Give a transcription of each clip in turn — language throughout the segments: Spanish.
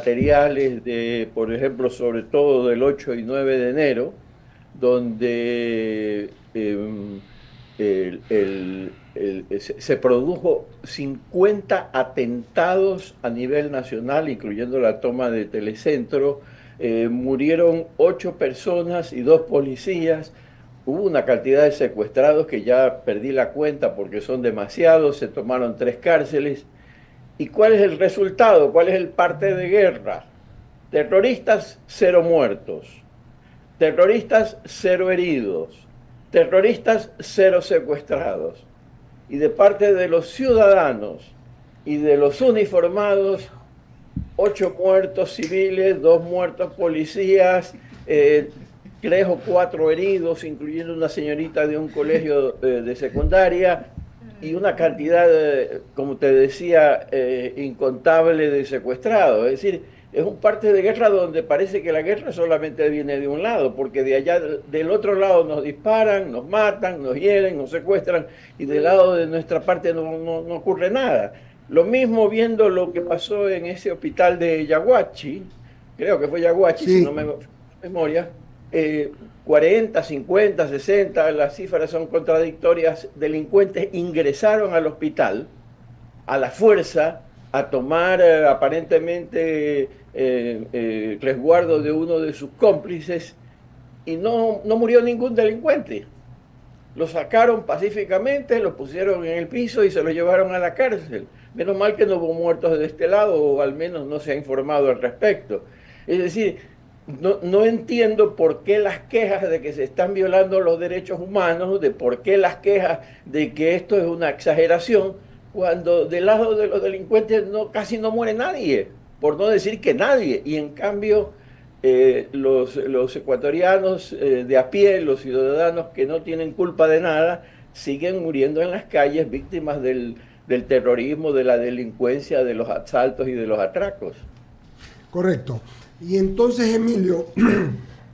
materiales de, por ejemplo, sobre todo del 8 y 9 de enero, donde se produjo 50 atentados a nivel nacional, incluyendo la toma de Telecentro. Murieron 8 personas y 2 policías. Hubo una cantidad de secuestrados que ya perdí la cuenta porque son demasiados. Se tomaron 3 cárceles. ¿Y cuál es el resultado? ¿Cuál es el parte de guerra? Terroristas, 0 muertos. Terroristas, 0 heridos. Terroristas, 0 secuestrados. Y de parte de los ciudadanos y de los uniformados, 8 muertos civiles, 2 muertos policías, 3 o 4 heridos, incluyendo una señorita de un colegio de secundaria, y una cantidad, como te decía, incontable de secuestrados. Es decir, es un parte de guerra donde parece que la guerra solamente viene de un lado, porque de allá, del otro lado nos disparan, nos matan, nos hieren, nos secuestran, y del lado de nuestra parte no ocurre nada. Lo mismo viendo lo que pasó en ese hospital de Yaguachi, creo que fue Yaguachi, si no Sí, me memoria, 40, 50, 60, las cifras son contradictorias, delincuentes ingresaron al hospital a la fuerza a tomar aparentemente resguardo de uno de sus cómplices y no murió ningún delincuente. Lo sacaron pacíficamente, lo pusieron en el piso y se lo llevaron a la cárcel. Menos mal que no hubo muertos de este lado, o al menos no se ha informado al respecto. Es decir, no entiendo por qué las quejas de que se están violando los derechos humanos, de por qué las quejas de que esto es una exageración, cuando del lado de los delincuentes casi no muere nadie, por no decir que nadie. Y en cambio los ecuatorianos de a pie, los ciudadanos que no tienen culpa de nada, siguen muriendo en las calles víctimas del terrorismo, de la delincuencia, de los asaltos y de los atracos. correcto. Y entonces, Emilio,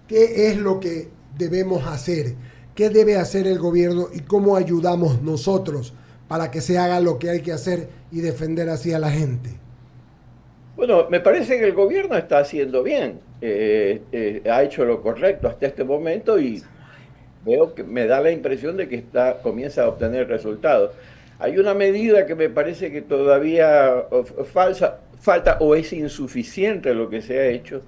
¿qué es lo que debemos hacer? ¿Qué debe hacer el gobierno y cómo ayudamos nosotros para que se haga lo que hay que hacer y defender así a la gente? Bueno, me parece que el gobierno está haciendo bien, ha hecho lo correcto hasta este momento y veo que me da la impresión de que comienza a obtener resultados. Hay una medida que me parece que todavía falta o es insuficiente lo que se ha hecho,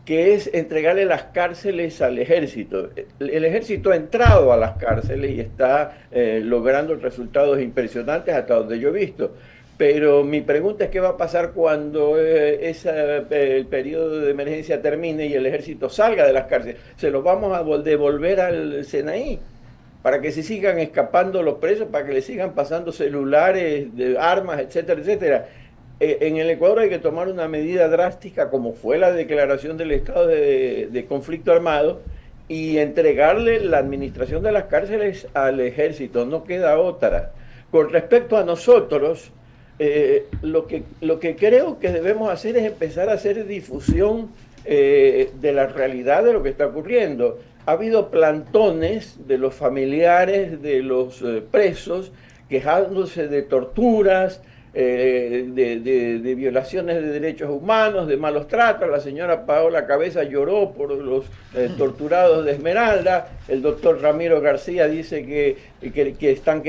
que es entregarle las cárceles al ejército. El ejército ha entrado a las cárceles y está logrando resultados impresionantes hasta donde yo he visto. Pero mi pregunta es qué va a pasar cuando el periodo de emergencia termine y el ejército salga de las cárceles. ¿Se los vamos a devolver al SNI para que se sigan escapando los presos, para que le sigan pasando celulares, armas, etcétera, etcétera? En el Ecuador hay que tomar una medida drástica, como fue la declaración del estado de conflicto armado, y entregarle la administración de las cárceles al ejército. No queda otra. Con respecto a nosotros, lo que creo que debemos hacer es empezar a hacer difusión de la realidad de lo que está ocurriendo. Ha habido plantones de los familiares de los presos quejándose de torturas, de violaciones de derechos humanos, de malos tratos. La señora Paola Cabeza lloró por los torturados de Esmeralda. El doctor Ramiro García dice que están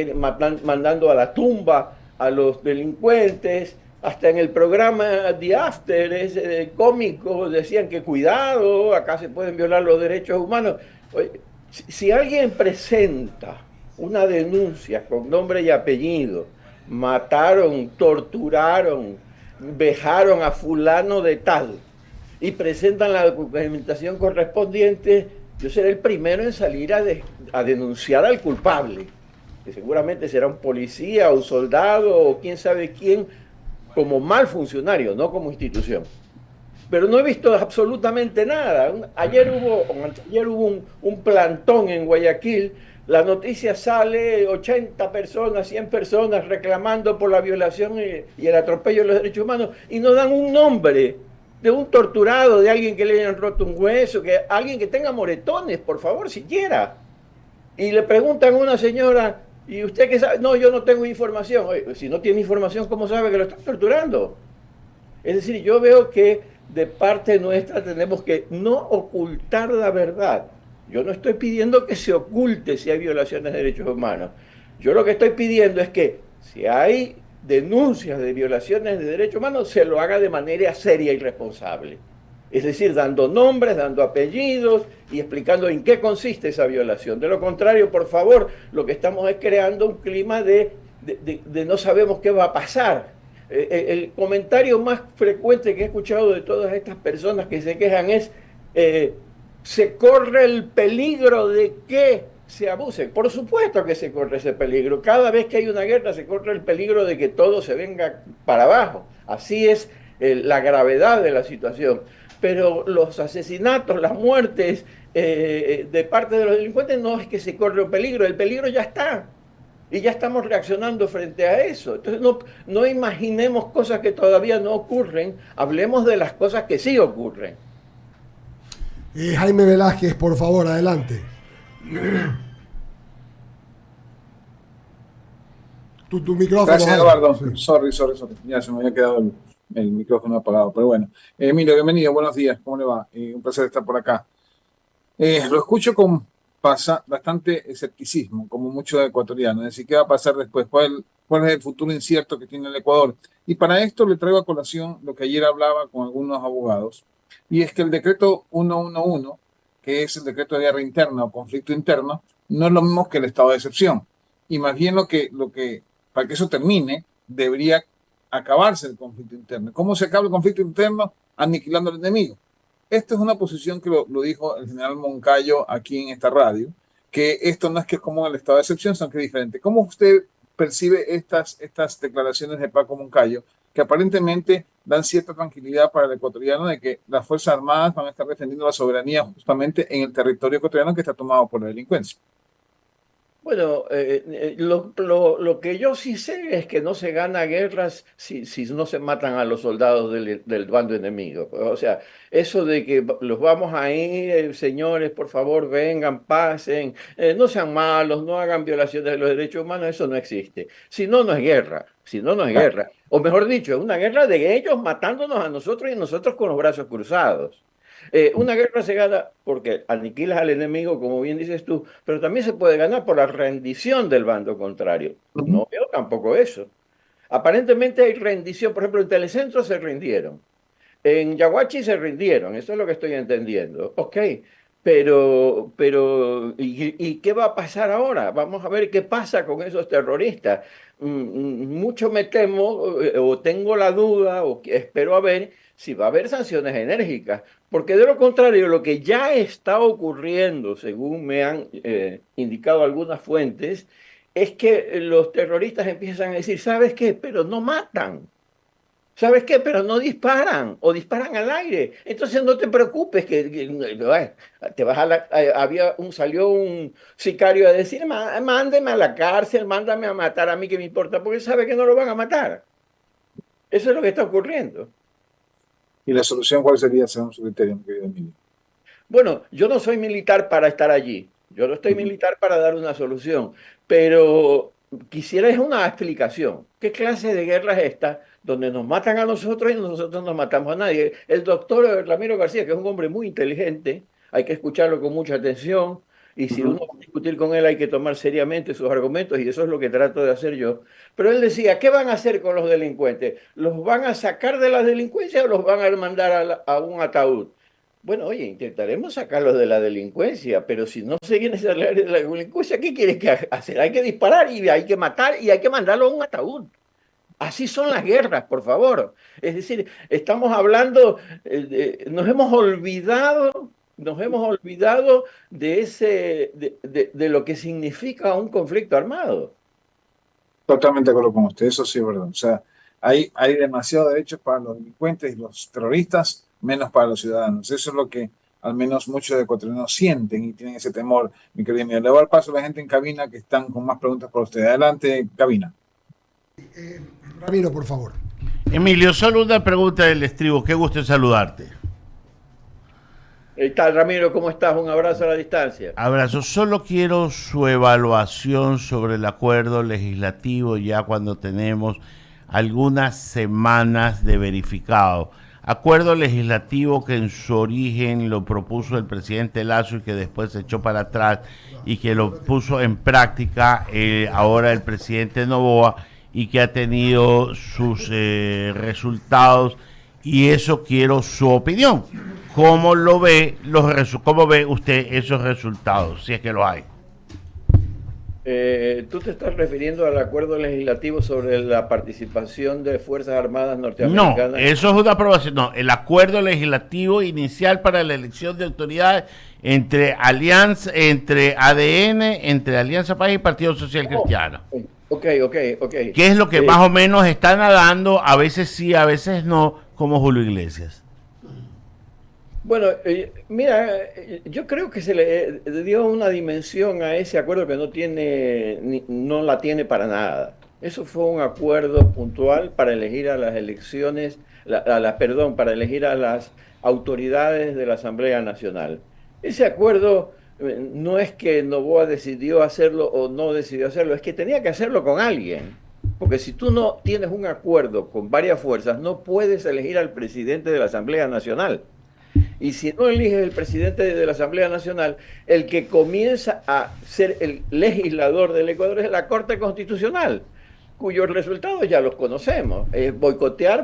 mandando a la tumba a los delincuentes. Hasta en el programa The After, ese cómico, decían que cuidado, acá se pueden violar los derechos humanos. Oye, si alguien presenta una denuncia con nombre y apellido, mataron, torturaron, vejaron a fulano de tal y presentan la documentación correspondiente, yo seré el primero en salir a denunciar al culpable, que seguramente será un policía, un soldado o quién sabe quién, como mal funcionario, no como institución. Pero no he visto absolutamente nada. Ayer hubo un plantón en Guayaquil. La noticia sale 80 personas, 100 personas reclamando por la violación y el atropello de los derechos humanos y no dan un nombre de un torturado, de alguien que le hayan roto un hueso, que alguien que tenga moretones, por favor, siquiera. Y le preguntan a una señora, ¿y usted qué sabe? No, yo no tengo información. Oye, si no tiene información, ¿cómo sabe que lo están torturando? Es decir, yo veo que de parte nuestra tenemos que no ocultar la verdad. Yo no estoy pidiendo que se oculte si hay violaciones de derechos humanos. Yo lo que estoy pidiendo es que si hay denuncias de violaciones de derechos humanos, se lo haga de manera seria y responsable. Es decir, dando nombres, dando apellidos y explicando en qué consiste esa violación. De lo contrario, por favor, lo que estamos es creando un clima de no sabemos qué va a pasar. El comentario más frecuente que he escuchado de todas estas personas que se quejan es, se corre el peligro de que se abuse. Por supuesto que se corre ese peligro. Cada vez que hay una guerra se corre el peligro de que todo se venga para abajo. Así es la gravedad de la situación. Pero los asesinatos, las muertes de parte de los delincuentes no es que se corre un peligro, el peligro ya está. Y ya estamos reaccionando frente a eso. Entonces no imaginemos cosas que todavía no ocurren, hablemos de las cosas que sí ocurren. Jaime Velázquez, por favor, adelante. Tu micrófono. Gracias, Eduardo. Sí. Sorry. Ya se me había quedado el micrófono apagado, pero bueno. Emilio, bienvenido, buenos días, ¿cómo le va? Un placer estar por acá. Lo escucho con bastante escepticismo, como muchos ecuatorianos, es decir, ¿qué va a pasar después? ¿Cuál es el futuro incierto que tiene el Ecuador? Y para esto le traigo a colación lo que ayer hablaba con algunos abogados, y es que el decreto 111, que es el decreto de guerra interna o conflicto interno, no es lo mismo que el estado de excepción. Y más bien para que eso termine, debería acabarse el conflicto interno. ¿Cómo se acaba el conflicto interno? Aniquilando al enemigo. Esta es una posición que lo dijo el general Moncayo aquí en esta radio, que esto no es que es como el estado de excepción, sino que es diferente. ¿Cómo usted percibe estas declaraciones de Paco Moncayo, que aparentemente dan cierta tranquilidad para el ecuatoriano de que las Fuerzas Armadas van a estar defendiendo la soberanía justamente en el territorio ecuatoriano que está tomado por la delincuencia? Bueno, lo que yo sí sé es que no se gana guerras si no se matan a los soldados del bando enemigo. O sea, eso de que los vamos a ir, señores, por favor, vengan, pasen, no sean malos, no hagan violaciones de los derechos humanos, eso no existe. Si no, no es guerra. Si no, no es guerra. O mejor dicho, es una guerra de ellos matándonos a nosotros y nosotros con los brazos cruzados. Una guerra se gana porque aniquilas al enemigo, como bien dices tú, pero también se puede ganar por la rendición del bando contrario. No veo tampoco eso. Aparentemente hay rendición, por ejemplo, en Telecentro se rindieron, en Yaguachi se rindieron, eso es lo que estoy entendiendo. Ok, ¿y qué va a pasar ahora? Vamos a ver qué pasa con esos terroristas. Mucho me temo, o tengo la duda, o espero a ver si va a haber sanciones enérgicas, porque de lo contrario, lo que ya está ocurriendo, según me han indicado algunas fuentes, es que los terroristas empiezan a decir, ¿sabes qué? Pero no matan. ¿Sabes qué? Pero no disparan o disparan al aire. Entonces no te preocupes te vas salió un sicario a decir, mándeme a la cárcel, mándame a matar a mí, que me importa, porque sabe que no lo van a matar. Eso es lo que está ocurriendo. ¿Y la solución cuál sería según su criterio, mi querido Emilio? Bueno, yo no soy militar para estar allí. Yo no estoy militar para dar una solución, pero quisiera es una explicación. ¿Qué clase de guerra es esta donde nos matan a nosotros y nosotros no matamos a nadie? El doctor Ramiro García, que es un hombre muy inteligente, hay que escucharlo con mucha atención y si uno va a discutir con él hay que tomar seriamente sus argumentos y eso es lo que trato de hacer yo. Pero él decía, ¿qué van a hacer con los delincuentes? ¿Los van a sacar de la delincuencia o los van a mandar a un ataúd? Bueno, oye, intentaremos sacarlos de la delincuencia, pero si no se viene a salir de la delincuencia, ¿qué quieres que hacer? Hay que disparar y hay que matar y hay que mandarlo a un ataúd. Así son las guerras, por favor. Es decir, estamos hablando, nos hemos olvidado de lo que significa un conflicto armado. Totalmente de acuerdo con usted, eso sí es verdad. O sea, hay demasiados derechos para los delincuentes y los terroristas, menos para los ciudadanos. Eso es lo que al menos muchos ecuatorianos sienten y tienen ese temor, mi querido amigo. Le voy a dar paso a la gente en cabina que están con más preguntas para usted. Adelante, cabina. Ramiro, por favor. Emilio, solo una pregunta del estribo. Qué gusto saludarte. ¿Qué tal, Ramiro? ¿Cómo estás? Un abrazo a la distancia. Abrazo. Solo quiero su evaluación sobre el acuerdo legislativo ya cuando tenemos algunas semanas de verificado. acuerdo legislativo que en su origen lo propuso el presidente Lasso y que después se echó para atrás y que lo puso en práctica ahora el presidente Noboa y que ha tenido sus resultados, y eso quiero su opinión. ¿Cómo lo ve, cómo ve usted esos resultados, si es que lo hay? ¿Tú te estás refiriendo al acuerdo legislativo sobre la participación de Fuerzas Armadas norteamericanas? No, eso es una aprobación. No, el acuerdo legislativo inicial para la elección de autoridades entre Alianza, entre ADN, entre Alianza País y Partido Social Cristiano. Ok. ¿Qué es lo que más o menos está nadando? A veces sí, a veces no, como Julio Iglesias. Bueno, mira, yo creo que se le dio una dimensión a ese acuerdo que no la tiene para nada. Eso fue un acuerdo puntual para elegir a las elecciones, para elegir a las autoridades de la Asamblea Nacional. Ese acuerdo no es que Noboa decidió hacerlo o no decidió hacerlo, es que tenía que hacerlo con alguien. Porque si tú no tienes un acuerdo con varias fuerzas, no puedes elegir al presidente de la Asamblea Nacional. Y si no eliges el presidente de la Asamblea Nacional, el que comienza a ser el legislador del Ecuador es la Corte Constitucional, cuyos resultados ya los conocemos. Boicotear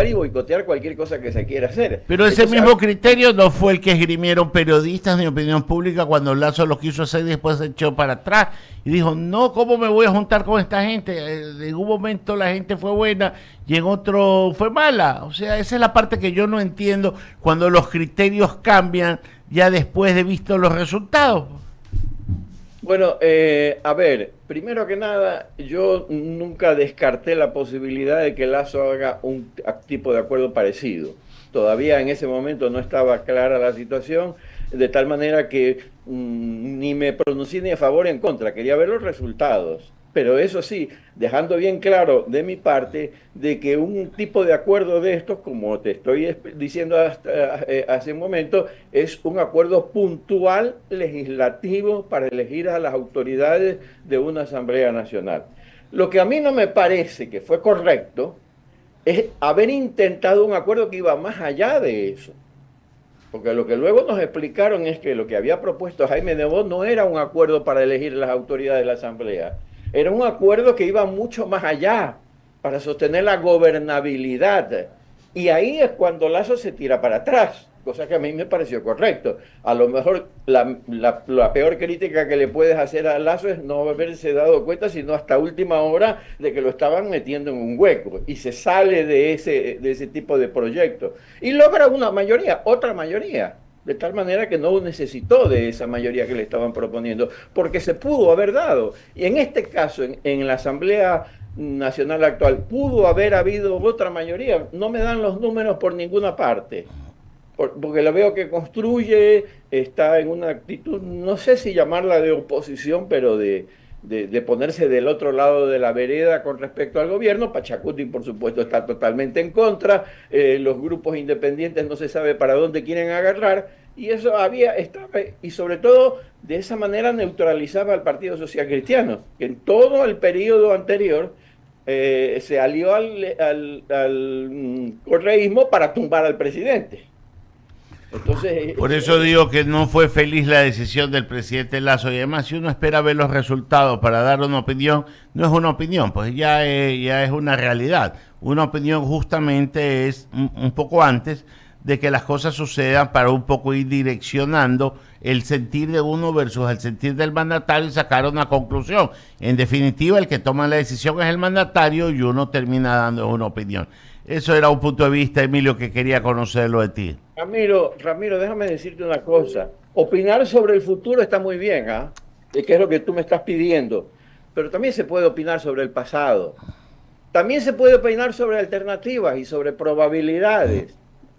y boicotear cualquier cosa que se quiera hacer. Pero ese mismo criterio no fue el que esgrimieron periodistas ni opinión pública cuando Lasso lo quiso hacer y después se echó para atrás y dijo, no, ¿cómo me voy a juntar con esta gente? En un momento la gente fue buena y en otro fue mala. O sea, esa es la parte que yo no entiendo cuando los criterios cambian ya después de visto los resultados. Bueno, a ver, primero que nada, yo nunca descarté la posibilidad de que Lasso haga un tipo de acuerdo parecido. Todavía en ese momento no estaba clara la situación, de tal manera que ni me pronuncié ni a favor ni en contra, quería ver los resultados. Pero eso sí, dejando bien claro de mi parte de que un tipo de acuerdo de estos, como te estoy diciendo hace un momento, es un acuerdo puntual legislativo para elegir a las autoridades de una Asamblea Nacional. Lo que a mí no me parece que fue correcto es haber intentado un acuerdo que iba más allá de eso. Porque lo que luego nos explicaron es que lo que había propuesto Jaime Nebot no era un acuerdo para elegir las autoridades de la Asamblea. Era un acuerdo que iba mucho más allá para sostener la gobernabilidad. Y ahí es cuando Lasso se tira para atrás, cosa que a mí me pareció correcto. A lo mejor la peor crítica que le puedes hacer a Lasso es no haberse dado cuenta, sino hasta última hora, de que lo estaban metiendo en un hueco y se sale de ese tipo de proyecto. Y logra otra mayoría. De tal manera que no necesitó de esa mayoría que le estaban proponiendo, porque se pudo haber dado. Y en este caso, en la Asamblea Nacional actual, pudo haber habido otra mayoría. No me dan los números por ninguna parte, porque la veo que construye, está en una actitud, no sé si llamarla de oposición, pero de ponerse del otro lado de la vereda con respecto al gobierno. Pachacuti, por supuesto, está totalmente en contra. Los grupos independientes no se sabe para dónde quieren agarrar, y eso estaba, y sobre todo de esa manera neutralizaba al Partido Social Cristiano, que en todo el periodo anterior se alió al correísmo para tumbar al presidente. Entonces, por eso digo que no fue feliz la decisión del presidente Lasso, y además si uno espera ver los resultados para dar una opinión, no es una opinión, pues ya es una realidad. Una opinión justamente es un poco antes de que las cosas sucedan, para un poco ir direccionando el sentir de uno versus el sentir del mandatario y sacar una conclusión. En definitiva, el que toma la decisión es el mandatario y uno termina dando una opinión. Eso era un punto de vista, Emilio, que quería conocerlo de ti. Ramiro, déjame decirte una cosa. Opinar sobre el futuro está muy bien, ¿ah? Que es lo que tú me estás pidiendo. Pero también se puede opinar sobre el pasado. También se puede opinar sobre alternativas y sobre probabilidades.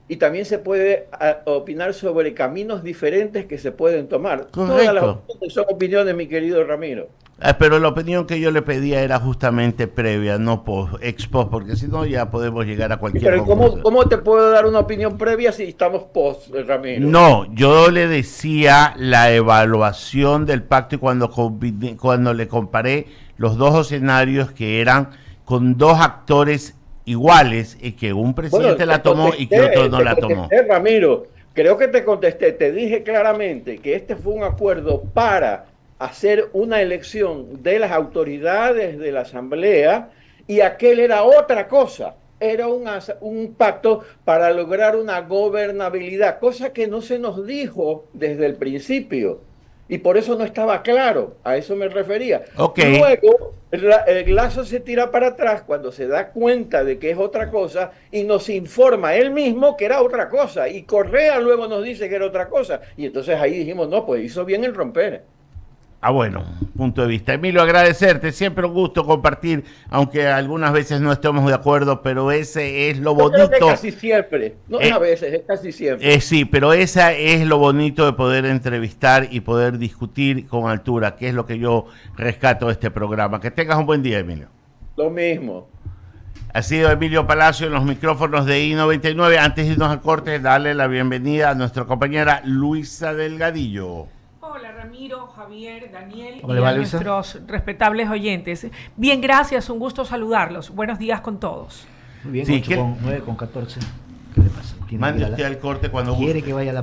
Y también se puede opinar sobre caminos diferentes que se pueden tomar. Correcto. Todas las opiniones son opiniones, mi querido Ramiro. Pero la opinión que yo le pedía era justamente previa, no ex post, porque si no ya podemos llegar a cualquier conclusión. Pero ¿cómo te puedo dar una opinión previa si estamos post, Ramiro? No, yo le decía la evaluación del pacto, y cuando le comparé los dos escenarios que eran con dos actores iguales y que un presidente la tomó y que otro no la tomó. Ramiro, creo que te contesté, te dije claramente que este fue un acuerdo para hacer una elección de las autoridades de la Asamblea y aquel era otra cosa. Era un pacto para lograr una gobernabilidad, cosa que no se nos dijo desde el principio. Y por eso no estaba claro, a eso me refería. Okay. Luego, el Lazo se tira para atrás cuando se da cuenta de que es otra cosa y nos informa él mismo que era otra cosa. Y Correa luego nos dice que era otra cosa. Y entonces ahí dijimos, no, pues hizo bien en romper. Bueno, punto de vista. Emilio, agradecerte, siempre un gusto compartir, aunque algunas veces no estemos de acuerdo, pero ese es lo bonito. Creo que casi siempre, no es a veces, es casi siempre. Sí, pero esa es lo bonito de poder entrevistar y poder discutir con altura, que es lo que yo rescato de este programa. Que tengas un buen día, Emilio. Lo mismo. Ha sido Emilio Palacio en los micrófonos de I99. Antes de irnos al corte, darle la bienvenida a nuestra compañera Luisa Delgadillo. Hola Ramiro, Javier, Daniel y a nuestros respetables oyentes. Bien, gracias, un gusto saludarlos. Buenos días con todos. Muy bien, sí, 9:14. ¿Qué le pasa? Mande usted al corte cuando quiere que vaya a la